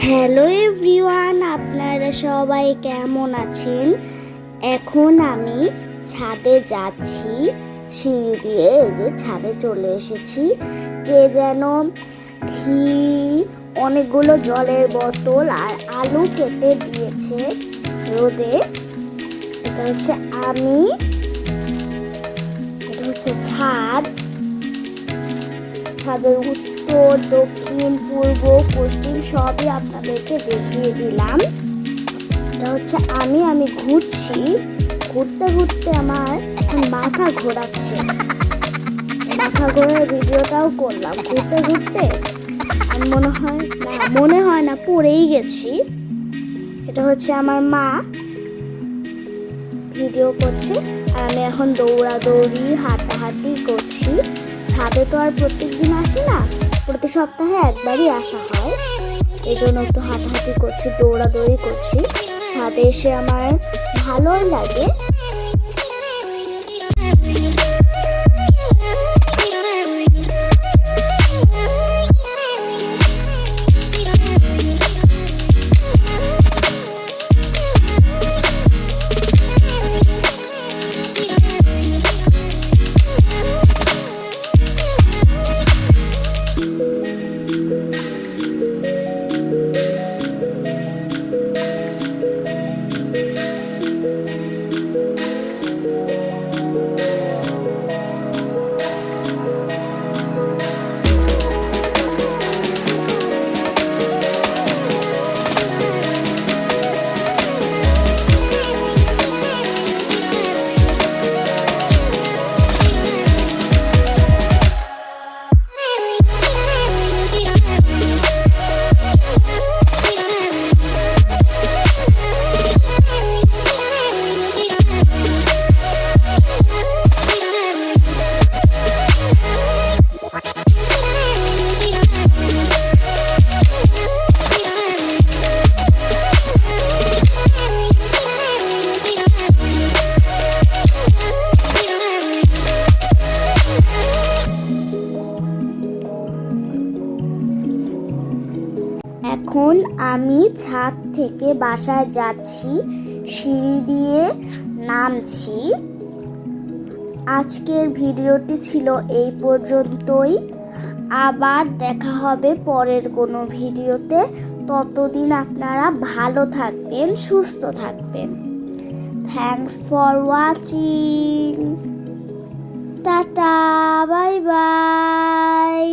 Hello everyone, আপনারা সবাই কেমন আছেন? এখন আমি ছাদে যাচ্ছি সিঁড়ি দিয়ে। এই যে ছাদে চলে এসেছি। কে যেন ঘি, অনেকগুলো জলের বোতল আর আলু কেটে দিয়েছে রোদে। এটা হচ্ছে এটা হচ্ছে ছাদের উত্তর, দক্ষিণ, পূর্ব, পশ্চিম সবই আপনাদেরকে দেখিয়ে দিলাম। এটা হচ্ছে আমি ঘুরছি। ঘুরতে ঘুরতে আমার এখন মাথা ঘোরাচ্ছে। মাথা ঘোরার ভিডিওটাও করলাম ঘুরতে ঘুরতে। আমি মনে হয় না পড়েই গেছি। এটা হচ্ছে আমার মা ভিডিও করছে আর আমি এখন দৌড়াদৌড়ি হাঁটাহাঁটি করছি। ছাদে তো আর প্রত্যেকদিন আসি না, প্রতি সপ্তাহে একবারই আসা হয়। এই জন্য একটু হাঁটাহাঁটি করছি, দৌড়াদৌড়ি করছি। ছাদে এসে আমার ভালোই লাগে। এখন আমি ছাদ থেকে বাসায় যাচ্ছি, সিঁড়ি দিয়ে নামছি। আজকের ভিডিওটি ছিল এই পর্যন্তই। আবার দেখা হবে পরের কোনো ভিডিওতে। ততদিন আপনারা ভালো থাকবেন, সুস্থ থাকবেন। Thanks for watching. Tata, bye bye.